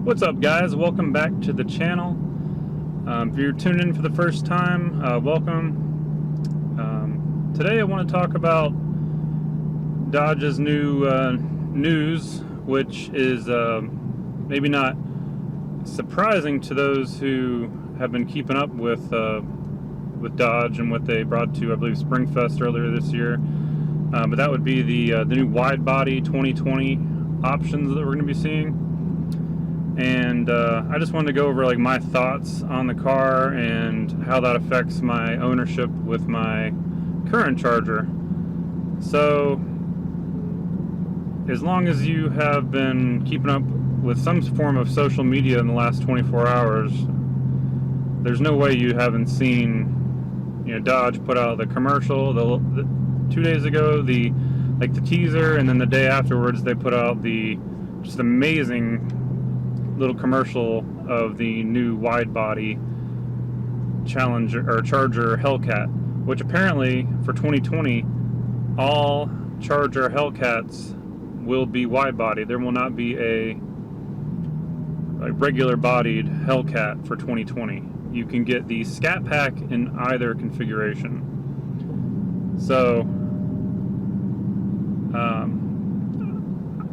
What's up, guys? Welcome back to the channel. If you're tuned in for the first time, welcome. Today I want to talk about Dodge's new news, which is maybe not surprising to those who have been keeping up with Dodge and what they brought to, I believe, Springfest earlier this year. But that would be the new Widebody 2020 options that we're going to be seeing. And I just wanted to go over my thoughts on the car and how that affects my ownership with my current Charger. So as long as you have been keeping up with some form of social media in the last 24 hours, there's no way you haven't seen, Dodge put out the commercial the 2 days ago, the teaser, and then the day afterwards they put out the just amazing little commercial of the new Widebody Charger Hellcat, which apparently for 2020 all Charger Hellcats will be Widebody. There will not be a regular bodied Hellcat for 2020. You can get the Scat Pack in either configuration. So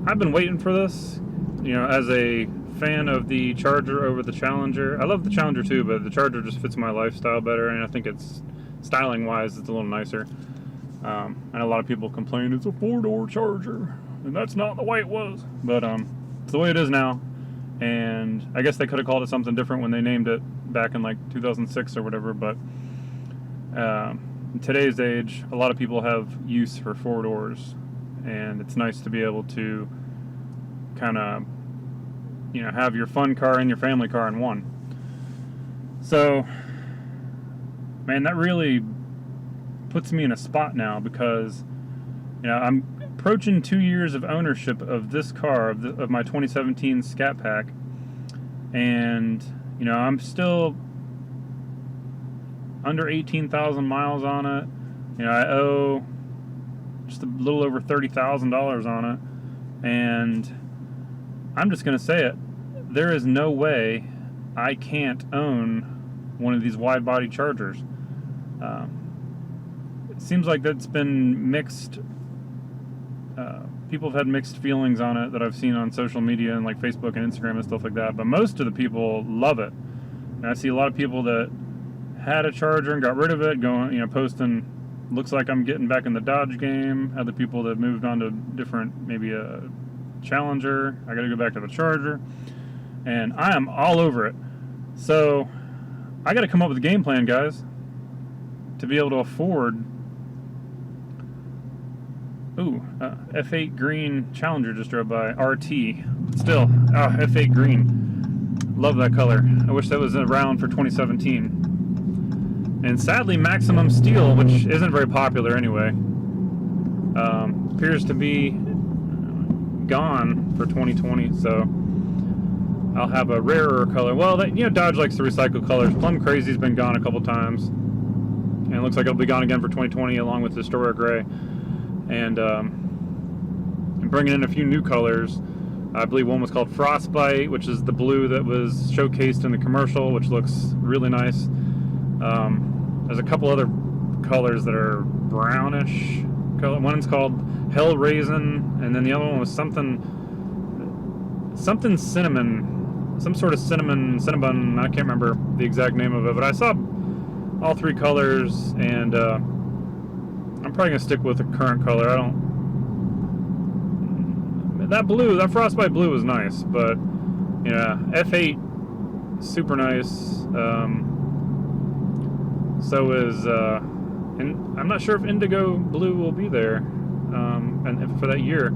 I've been waiting for this, as a fan of the Charger over the Challenger. I love the Challenger too, but the Charger just fits my lifestyle better, and I think it's styling wise it's a little nicer. And a lot of people complain it's a 4-door Charger, and that's not the way it was, but it's the way it is now. And I guess they could have called it something different when they named it back in 2006 or whatever, but in today's age a lot of people have use for 4 doors, and it's nice to be able to kind of have your fun car and your family car in one. So, man, that really puts me in a spot now because, I'm approaching 2 years of ownership of this car, of my 2017 Scat Pack, and, I'm still under 18,000 miles on it. I owe just a little over $30,000 on it, and I'm just going to say it. There is no way I can't own one of these wide-body Chargers. It seems like that's been mixed. People have had mixed feelings on it that I've seen on social media and Facebook and Instagram and stuff like that. But most of the people love it. And I see a lot of people that had a Charger and got rid of it, going, posting, looks like I'm getting back in the Dodge game. Other people that moved on to different, maybe a Challenger. I got to go back to the Charger, and I am all over it. So I got to come up with a game plan, guys, to be able to afford. F8 green Challenger just drove by. RT, still, F8 green. Love that color. I wish that was around for 2017. And sadly, Maximum Steel, which isn't very popular anyway, appears to be gone for 2020, so I'll have a rarer color. Well, Dodge likes to recycle colors. Plum Crazy's been gone a couple times, and it looks like it'll be gone again for 2020 along with Historic Gray, and bringing in a few new colors. I believe one was called Frostbite, which is the blue that was showcased in the commercial, which looks really nice. There's a couple other colors that are brownish color. One's called Hell Raisin, and then the other one was something cinnamon, some sort of cinnamon. I can't remember the exact name of it, but I saw all 3 colors, and I'm probably gonna stick with the current color. That Frostbite blue was nice, but F8 super nice. So is and I'm not sure if Indigo Blue will be there, and for that year.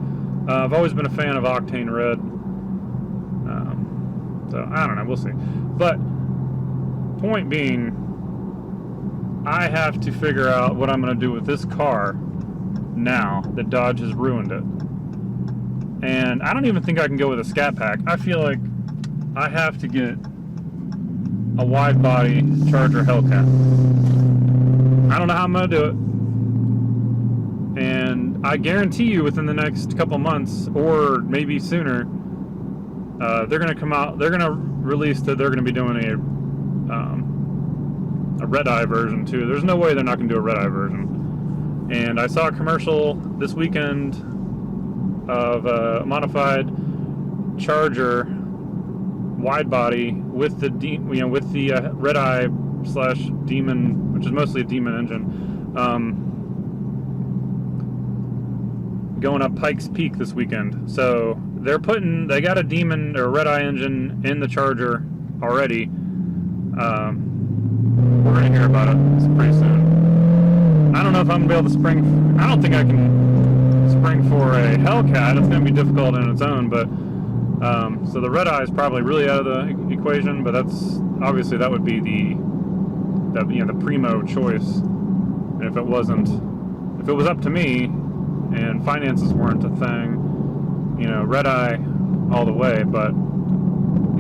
I've always been a fan of Octane Red, so I don't know, we'll see. But point being, I have to figure out what I'm going to do with this car now that Dodge has ruined it. And I don't even think I can go with a Scat Pack. I feel like I have to get a wide-body Charger Hellcat. I don't know how I'm going to do it. And I guarantee you within the next couple months, or maybe sooner, they're going to come out. They're going to release that they're going to be doing a red-eye version too. There's no way they're not going to do a red-eye version. And I saw a commercial this weekend of a modified Charger Widebody with the red-eye / Demon, which is mostly a Demon engine, going up Pikes Peak this weekend. So they got a Demon or red-eye engine in the Charger already. We're gonna hear about it pretty soon. I don't know if I'm gonna be able to spring. I don't think I can spring for a Hellcat. It's gonna be difficult in its own, but so the red-eye is probably really out of the equation. But that's obviously that would be the primo choice. And if it was up to me, and finances weren't a thing, red-eye all the way. But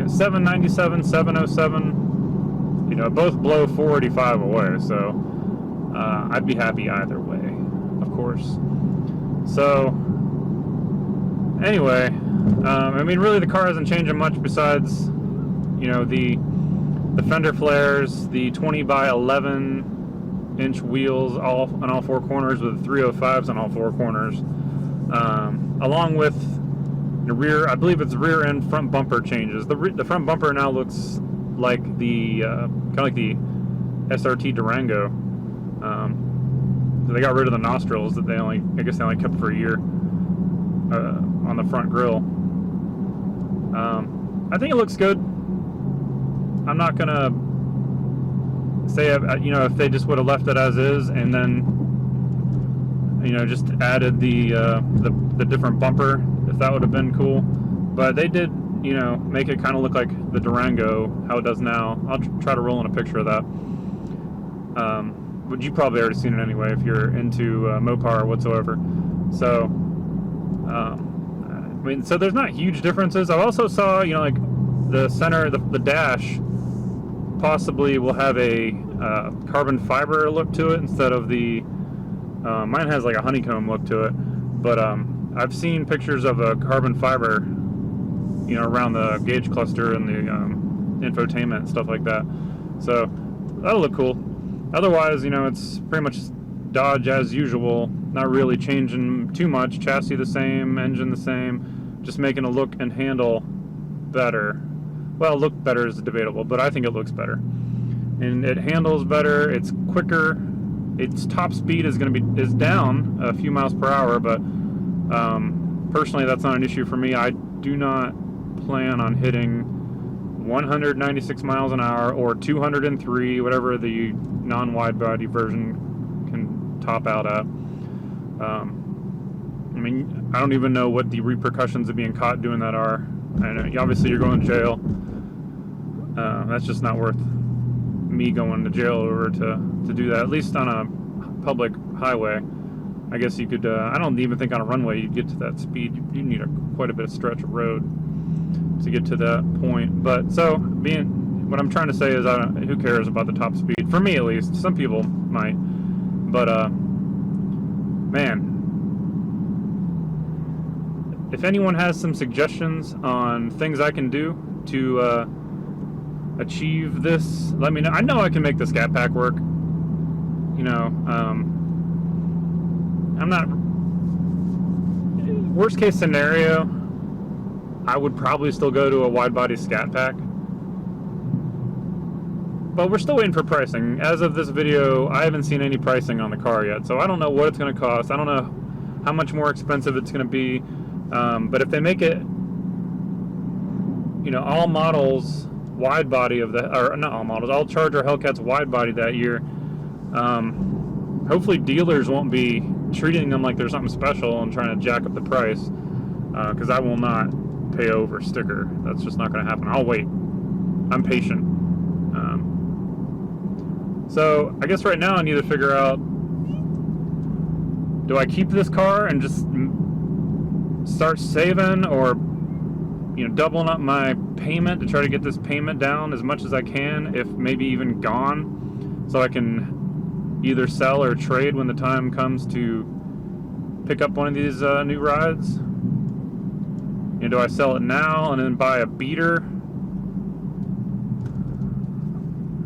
797, 707, both blow 485 away. So I'd be happy either way, of course. So anyway, really the car isn't changing much besides, the fender flares, the 20 by 11 inch wheels on all four corners with 305s on all four corners, along with the rear. I believe it's rear and front bumper changes. The front bumper now looks like the kind of like the SRT Durango. So they got rid of the nostrils that I guess they only kept for a year on the front grille. I think it looks good. I'm not gonna say if they just would have left it as is and then just added the different bumper, if that would have been cool. But they did make it kind of look like the Durango, how it does now. I'll try to roll in a picture of that. But you probably already seen it anyway if you're into Mopar whatsoever. So so there's not huge differences. I also saw like the center, the dash possibly will have a carbon fiber look to it instead of the mine has like a honeycomb look to it. But I've seen pictures of a carbon fiber around the gauge cluster and the infotainment and stuff like that. So that'll look cool. Otherwise, it's pretty much Dodge as usual, not really changing too much. Chassis the same, engine the same, just making a look and handle better. Well, look better is debatable, but I think it looks better. And it handles better, it's quicker. Its top speed is down a few miles per hour, but personally that's not an issue for me. I do not plan on hitting 196 miles an hour or 203, whatever the non-widebody version can top out at. I don't even know what the repercussions of being caught doing that are. I know, obviously you're going to jail. That's just not worth me going to jail over to do that, at least on a public highway. I guess you could, I don't even think on a runway you'd get to that speed. You need quite a bit of stretch of road to get to that point. But so, what I'm trying to say is, who cares about the top speed? For me, at least. Some people might. But, man, if anyone has some suggestions on things I can do to achieve this, let me know. I know I can make the Scat Pack work. I'm not... Worst case scenario, I would probably still go to a wide-body Scat Pack. But we're still waiting for pricing. As of this video, I haven't seen any pricing on the car yet, so I don't know what it's going to cost. I don't know how much more expensive it's going to be. But if they make it, all models wide-body or not all models, all Charger Hellcats wide-body that year, hopefully dealers won't be treating them like they're something special and trying to jack up the price, because I will not pay over sticker. That's just not going to happen. I'll wait. I'm patient. So I guess right now I need to figure out, do I keep this car and just start saving, or doubling up my payment to try to get this payment down as much as I can, if maybe even gone, so I can either sell or trade when the time comes to pick up one of these new rides. You know, do I sell it now and then buy a beater?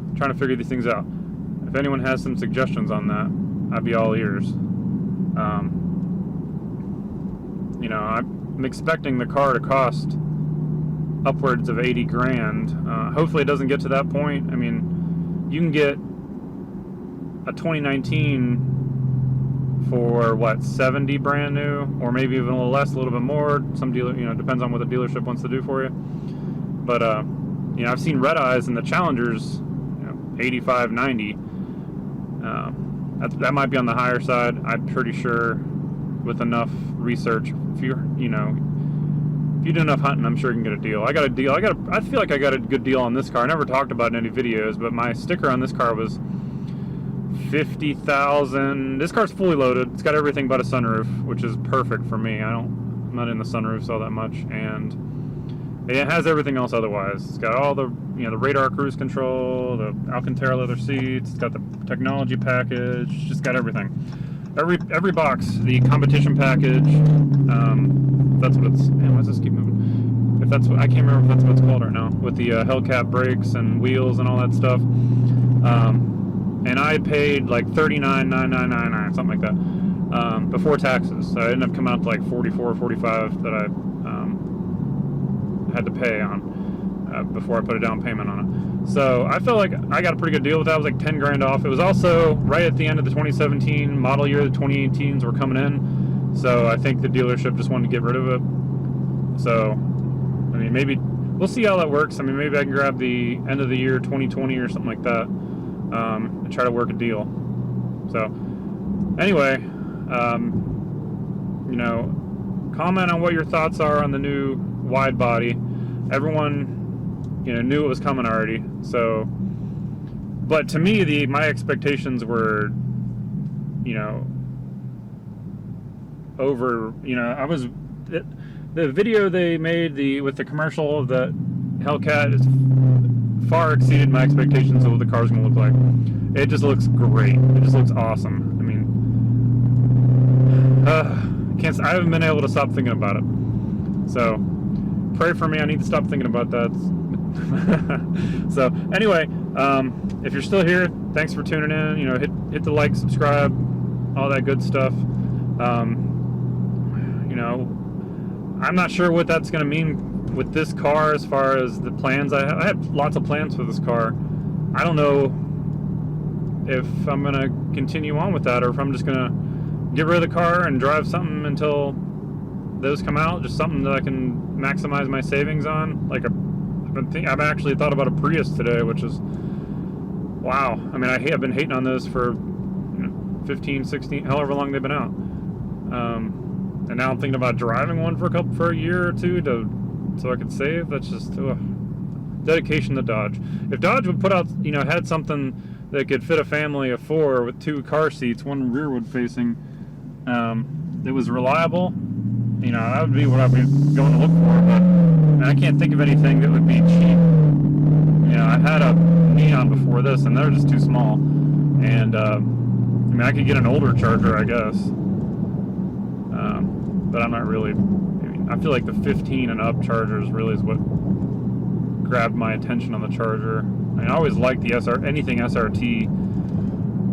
I'm trying to figure these things out. If anyone has some suggestions on that, I'd be all ears. You know, I'm expecting the car to cost upwards of 80 grand. Hopefully it doesn't get to that point. I mean, you can get a 2019 for what, 70 brand new, or maybe even a little less, a little bit more. Some dealer, you know, depends on what the dealership wants to do for you. But you know, I've seen red eyes and the Challengers, you know, 85, 90. That might be on the higher side. I'm pretty sure with enough research, if you do enough hunting, I'm sure you can get a deal. I got a deal. I feel like I got a good deal on this car. I never talked about it in any videos, but my sticker on this car was $50,000. This car's fully loaded. It's got everything but a sunroof, which is perfect for me. I'm not in the sunroofs all that much, and it has everything else otherwise. It's got all the, you know, the radar cruise control, the Alcantara leather seats. It's got the technology package. It's just got everything. Every box, the competition package. That's what it's. Man, why does this keep moving? If that's what, I can't remember if that's what it's called right now. With the Hellcat brakes and wheels and all that stuff. And I paid like $39,999, something like that, before taxes. So I ended up coming out to like $44, $45 that I had to pay on before I put a down payment on it. So I felt like I got a pretty good deal with that. It was like 10 grand off. It was also right at the end of the 2017 model year. The 2018s were coming in. So I think the dealership just wanted to get rid of it. So, I mean, maybe we'll see how that works. I mean, maybe I can grab the end of the year 2020 or something like that. And try to work a deal. So anyway, you know, comment on what your thoughts are on the new wide body. Everyone, you know, knew it was coming already. So, but to me, my expectations were, you know, over. You know, the video they made with the commercial of the Hellcat is far exceeded my expectations of what the car's gonna look like. It just looks great. It just looks awesome. I mean, I haven't been able to stop thinking about it. So, pray for me. I need to stop thinking about that. So, anyway, if you're still here, thanks for tuning in. You know, hit the like, subscribe, all that good stuff. You know, I'm not sure what that's gonna mean with this car as far as the plans I have. I have lots of plans for this car. I don't know if I'm gonna continue on with that, or if I'm just gonna get rid of the car and drive something until those come out, just something that I can maximize my savings on. Like I've actually thought about a Prius today, which is, wow. I mean, I've been hating on those for, you know, 15, 16, however long they've been out. And now I'm thinking about driving one for a year or two so I could save. That's just dedication to Dodge. If Dodge would put out, you know, had something that could fit a family of 4 with 2 car seats, one rearward facing, that was reliable, you know, that would be what I'd be going to look for. But I can't think of anything that would be cheap. You know, I had a Neon before this, and they're just too small. And I mean, I could get an older Charger, I guess. But I'm not really. I mean, I feel like the 15 and up Chargers really is what grabbed my attention on the Charger. I mean, I always liked the anything SRT,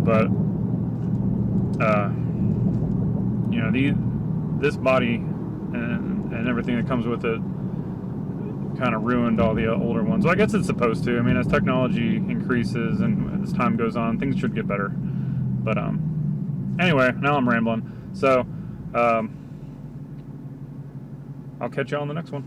but you know, this body and everything that comes with it kind of ruined all the older ones. Well, I guess it's supposed to. I mean, as technology increases and as time goes on, things should get better. But anyway, now I'm rambling. So I'll catch you on the next one.